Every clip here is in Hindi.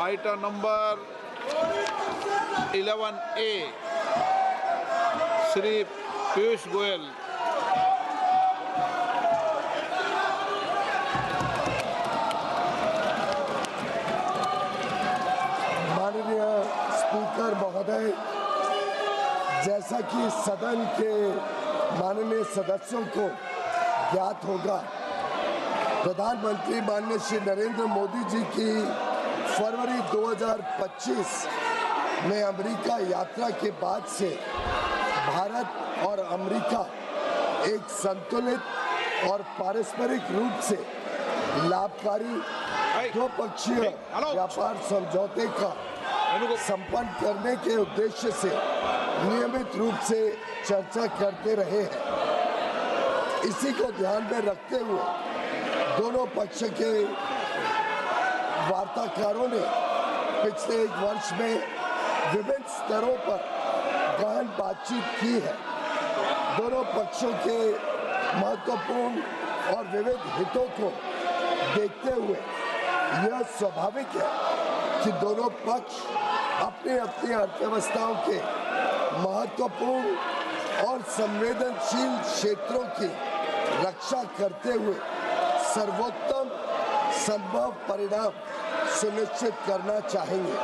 item number 11A, Shri Piyush Goyal. माननीय स्पीकर महोदय, जैसा कि सदन के माननीय सदस्यों को ज्ञात होगा, प्रधानमंत्री माननीय श्री नरेंद्र मोदी जी की फरवरी 2025 में अमेरिका यात्रा के बाद से भारत और अमेरिका एक संतुलित और पारस्परिक रूप से लाभकारी द्विपक्षीय व्यापार समझौते का संपन्न करने के उद्देश्य से नियमित रूप से चर्चा करते रहे हैं। इसी को ध्यान में रखते हुए दोनों पक्ष के वार्ताकारों ने पिछले एक वर्ष में विभिन्न स्तरों पर गहन बातचीत की है। दोनों पक्षों के महत्वपूर्ण और विविध हितों को देखते हुए यह स्वाभाविक है कि दोनों पक्ष अपनी अपनी अर्थव्यवस्थाओं के महत्वपूर्ण और संवेदनशील क्षेत्रों की रक्षा करते हुए सर्वोत्तम संभव परिणाम सुनिश्चित करना चाहेंगे।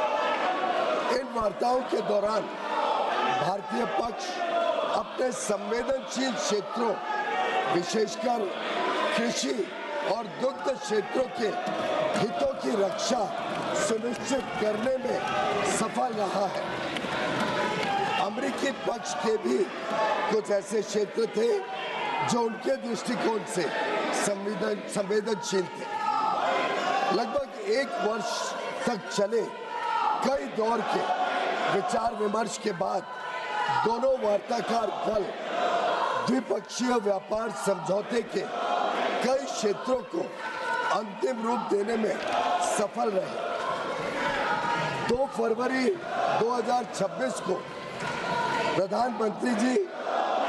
इन वार्ताओं के दौरान भारतीय पक्ष अपने संवेदनशील क्षेत्रों, विशेषकर कृषि और दुग्ध क्षेत्रों के हितों की रक्षा सुनिश्चित करने में सफल रहा है। अमेरिकी पक्ष के भी कुछ ऐसे क्षेत्र थे जो उनके दृष्टिकोण से संवेदनशील थे। लगभग एक वर्ष तक चले कई दौर के विचार विमर्श के बाद दोनों वार्ताकार दल द्विपक्षीय व्यापार समझौते के कई क्षेत्रों को अंतिम रूप देने में सफल रहे। 2 फरवरी 2026 को प्रधानमंत्री जी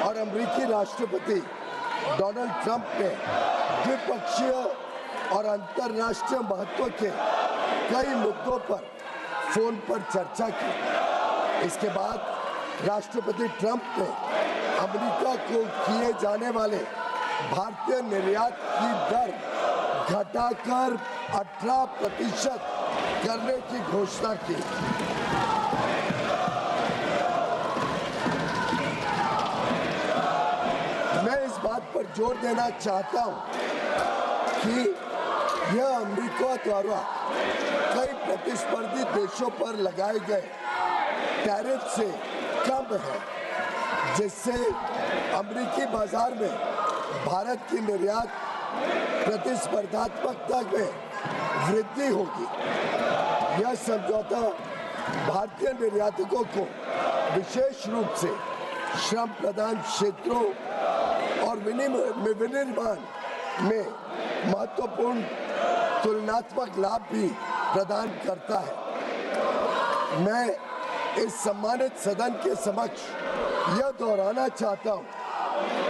और अमेरिकी राष्ट्रपति डोनाल्ड ट्रंप ने द्विपक्षीय और अंतर्राष्ट्रीय महत्व के कई मुद्दों पर फोन पर चर्चा की। इसके बाद राष्ट्रपति ट्रंप ने अमेरिका को किए जाने वाले भारतीय निर्यात की दर घटाकर 18% करने की घोषणा की। मैं इस बात पर जोर देना चाहता हूं कि यह अमेरिका द्वारा कई प्रतिस्पर्धी देशों पर लगाए गए टैरिफ से कम है, जिससे अमेरिकी बाजार में भारत की निर्यात प्रतिस्पर्धात्मकता में वृद्धि होगी। यह समझौता भारतीय निर्यातकों को विशेष रूप से श्रम प्रधान क्षेत्रों और विनिर्माण में महत्वपूर्ण तुलनात्मक लाभ भी प्रदान करता है। मैं इस सम्मानित सदन के समक्ष यह दोहराना चाहता हूं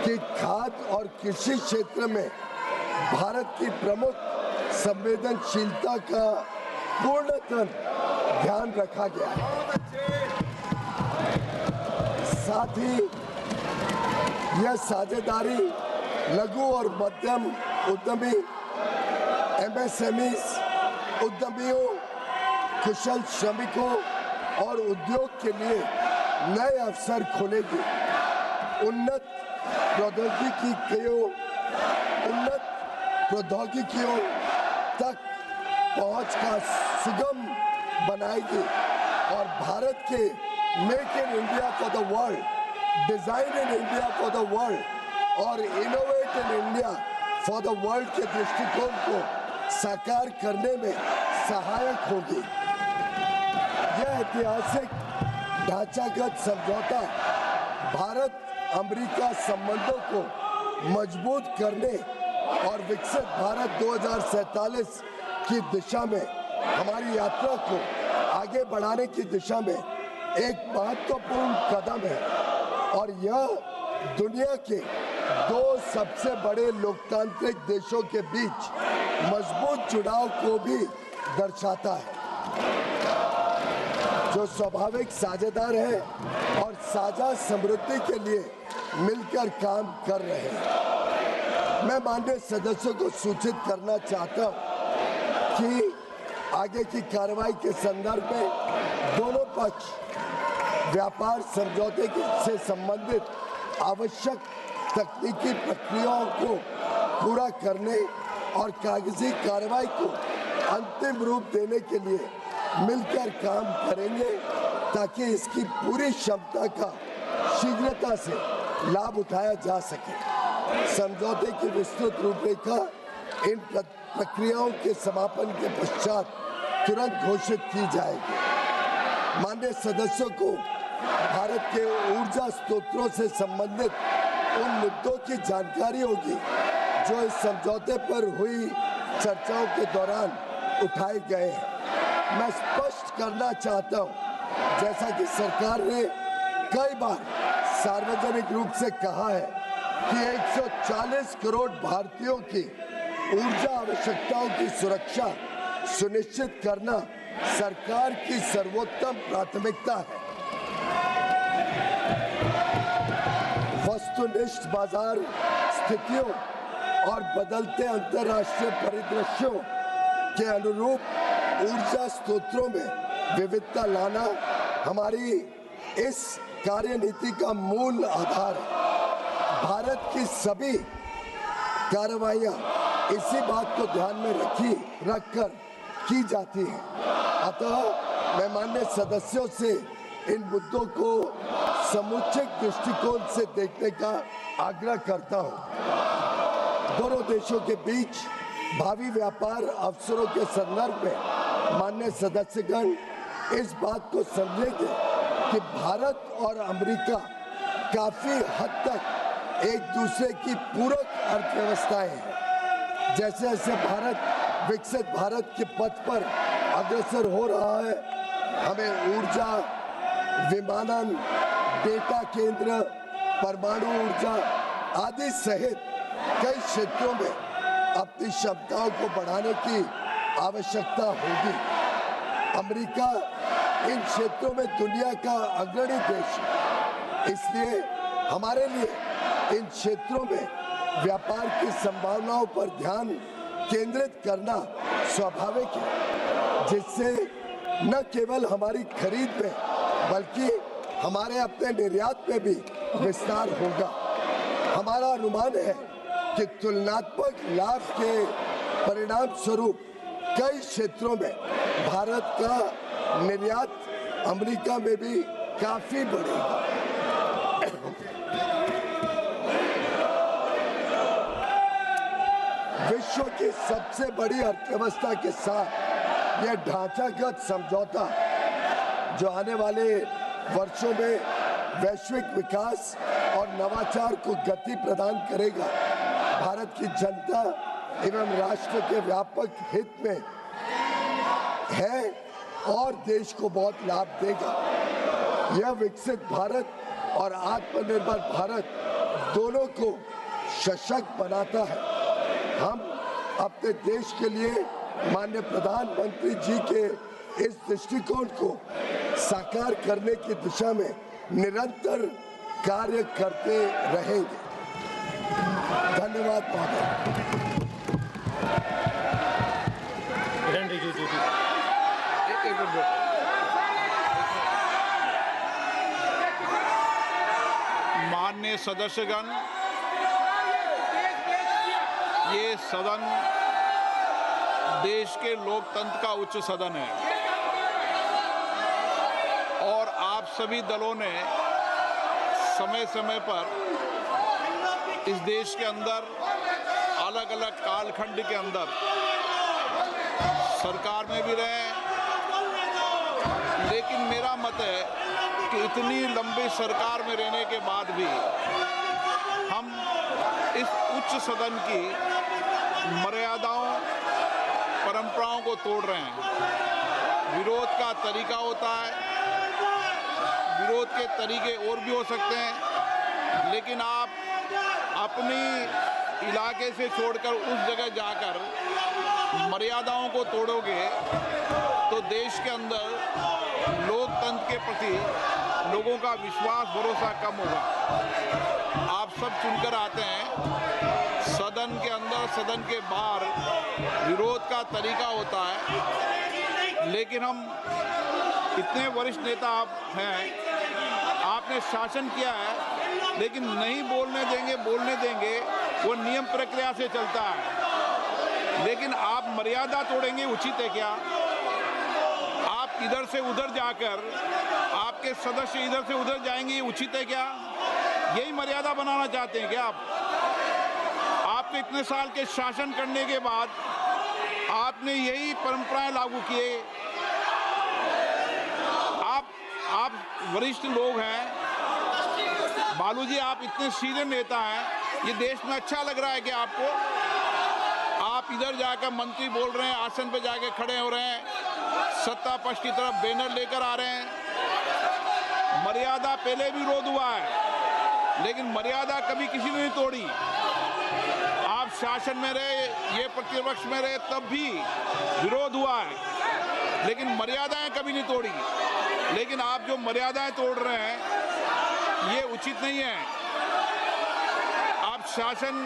कि खाद्य और कृषि क्षेत्र में भारत की प्रमुख संवेदनशीलता का पूर्णतः ध्यान रखा गया है। साथ ही यह साझेदारी लघु और मध्यम उद्यमी, MSMEs, उद्यमियों, कुशल श्रमिकों और उद्योग के लिए नए अवसर खोलेगी। उन्नत प्रौद्योगिकियों तक पहुंच का सुगम बनाएगी और भारत के make in India for the world, design in India for the world और innovate in India for the world के दृष्टिकोण को साकार करने में सहायक होगी। यह ऐतिहासिक ढांचागत समझौता भारत अमेरिका संबंधों को मजबूत करने और विकसित भारत 2047 की दिशा में हमारी यात्रा को आगे बढ़ाने की दिशा में एक महत्वपूर्ण कदम है और यह दुनिया के 2 सबसे बड़े लोकतांत्रिक देशों के बीच मजबूत जुड़ाव को भी दर्शाता है। जो स्वाभाविक साझेदार हैं और साझा समृद्धि के लिए मिलकर काम कर रहे हैं। मैं माननीय सदस्यों को सूचित करना चाहता हूं कि आगे की कार्रवाई के संदर्भ में दोनों पक्ष व्यापार समझौते से संबंधित आवश्यक तकनीकी प्रक्रियाओं को पूरा करने और कागजी कार्रवाई को अंतिम रूप देने के लिए मिलकर काम करेंगे ताकि इसकी पूरी क्षमता का शीघ्रता से लाभ उठाया जा सके। समझौते की विस्तृत रूपरेखा इन प्रक्रियाओं के समापन के पश्चात तुरंत घोषित की जाएगी। माननीय सदस्यों को भारत के ऊर्जा स्रोतों से संबंधित उन मुद्दों की जानकारी होगी जो इस समझौते पर हुई चर्चाओं के दौरान उठाए गए हैं। मैं स्पष्ट करना चाहता हूं, जैसा कि सरकार ने कई बार सार्वजनिक रूप से कहा है कि 140 करोड़ भारतीयों की ऊर्जा आवश्यकताओं की सुरक्षा सुनिश्चित करना सरकार की सर्वोत्तम प्राथमिकता है। वस्तुनिष्ठ बाजार स्थितियों और बदलते अंतर्राष्ट्रीय परिदृश्यों के अनुरूप ऊर्जा स्रोतों में विविधता लाना हमारी इस कार्यनीति का मूल आधार है। भारत की सभी कार्रवाइयां इसी बात को ध्यान में रखकर की जाती हैं। अतः मैं माननीय सदस्यों से इन मुद्दों को समुचित दृष्टिकोण से देखने का आग्रह करता हूं। दोनों देशों के बीच भावी व्यापार अवसरों के संदर्भ में माननीय सदस्यगण इस बात को समझेंगे कि भारत और अमेरिका काफी हद तक एक दूसरे की पूरक अर्थव्यवस्थाएं हैं। जैसे जैसे भारत विकसित भारत के पथ पर अग्रसर हो रहा है, हमें ऊर्जा, विमानन, डेटा केंद्र, परमाणु ऊर्जा आदि सहित कई क्षेत्रों में अपनी क्षमताओं को बढ़ाने की आवश्यकता होगी। अमेरिका इन क्षेत्रों में दुनिया का अग्रणी देश है, इसलिए हमारे लिए इन क्षेत्रों में व्यापार की संभावनाओं पर ध्यान केंद्रित करना स्वाभाविक है, जिससे न केवल हमारी खरीद में बल्कि हमारे अपने निर्यात में भी विस्तार होगा। हमारा अनुमान है कि तुलनात्मक लाभ के परिणाम स्वरूप कई क्षेत्रों में भारत का निर्यात अमेरिका में भी काफी बढ़ेगा। विश्व की सबसे बड़ी अर्थव्यवस्था के साथ यह ढांचागत समझौता जो आने वाले वर्षों में वैश्विक विकास और नवाचार को गति प्रदान करेगा, भारत की जनता एवं राष्ट्र के व्यापक हित में है और देश को बहुत लाभ देगा। यह विकसित भारत और आत्मनिर्भर भारत दोनों को सशक्त बनाता है। हम अपने देश के लिए माननीय प्रधानमंत्री जी के इस दृष्टिकोण को साकार करने की दिशा में निरंतर कार्य करते रहेंगे। धन्यवाद महोदय। माननीय सदस्यगण, ये सदन देश के लोकतंत्र का उच्च सदन है और आप सभी दलों ने समय समय पर इस देश के अंदर अलग अलग कालखंड के अंदर सरकार में भी रहे, लेकिन मेरा मत है कि इतनी लंबी सरकार में रहने के बाद भी हम इस उच्च सदन की मर्यादाओं, परंपराओं को तोड़ रहे हैं। विरोध का तरीका होता है, विरोध के तरीके और भी हो सकते हैं, लेकिन आप अपनी इलाके से छोड़कर उस जगह जाकर मर्यादाओं को तोड़ोगे तो देश के अंदर लोकतंत्र के प्रति लोगों का विश्वास भरोसा कम होगा। आप सब चुनकर आते हैं, सदन के अंदर सदन के बाहर विरोध का तरीका होता है, लेकिन हम इतने वरिष्ठ नेता आप हैं, आपने शासन किया है, लेकिन नहीं बोलने देंगे वो नियम प्रक्रिया से चलता है, लेकिन आप मर्यादा तोड़ेंगे उचित है क्या? आप इधर से उधर जाकर आपके सदस्य इधर से उधर जाएंगे, ये उचित है क्या? यही मर्यादा बनाना चाहते हैं क्या आप? आपने इतने साल के शासन करने के बाद आपने यही परंपराएं लागू किए। आप वरिष्ठ लोग हैं, बालू जी आप इतने सीनियर नेता हैं, ये देश में अच्छा लग रहा है कि आपको? आप इधर जाकर मंत्री बोल रहे हैं, आसन पे जाके खड़े हो रहे हैं, सत्ता पक्ष की तरफ बैनर लेकर आ रहे हैं। मर्यादा पहले भी विरोध हुआ है, लेकिन मर्यादा कभी किसी ने नहीं तोड़ी। आप शासन में रहे, ये प्रतिपक्ष में रहे, तब भी विरोध हुआ है, लेकिन मर्यादाएं कभी नहीं तोड़ी। लेकिन आप जो मर्यादाएं तोड़ रहे हैं, ये उचित नहीं है। आप शासन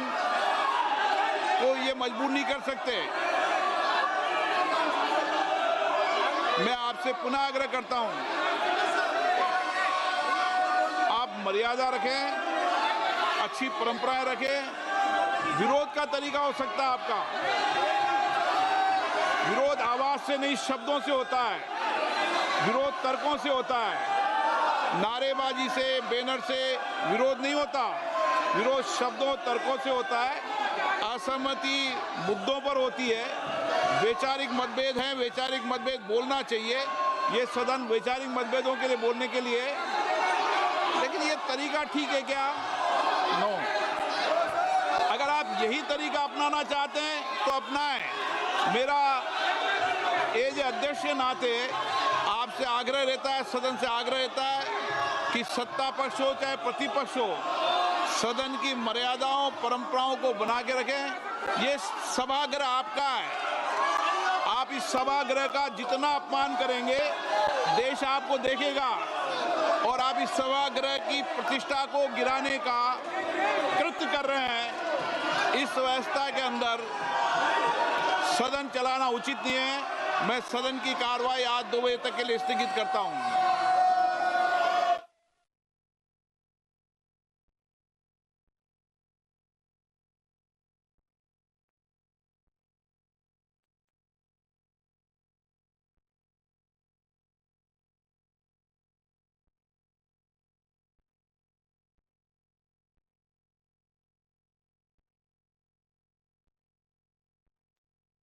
को ये मजबूर नहीं कर सकते। मैं आपसे पुनः आग्रह करता हूं, आप मर्यादा रखें, अच्छी परंपराएं रखें। विरोध का तरीका हो सकता है आपका, विरोध आवाज से नहीं शब्दों से होता है, विरोध तर्कों से होता है। नारेबाजी से, बैनर से विरोध नहीं होता, विरोध शब्दों तर्कों से होता है, असहमति मुद्दों पर होती है। वैचारिक मतभेद हैं, वैचारिक मतभेद बोलना चाहिए, ये सदन वैचारिक मतभेदों के लिए बोलने के लिए, लेकिन ये तरीका ठीक है क्या? नो। अगर आप यही तरीका अपनाना चाहते हैं तो अपनाएं। मेरा एज अध्यक्ष के नाते आपसे आग्रह रहता है, सदन से आग्रह रहता है कि सत्ता पक्ष हो चाहे प्रतिपक्ष हो, सदन की मर्यादाओं परंपराओं को बना के रखें। ये सभागृह आपका है, आप इस सभागृह का जितना अपमान करेंगे देश आपको देखेगा, और आप इस सभागृह की प्रतिष्ठा को गिराने का कृत्य कर रहे हैं। इस व्यवस्था के अंदर सदन चलाना उचित नहीं है। मैं सदन की कार्रवाई आज 2 बजे तक के लिए स्थगित करता हूं।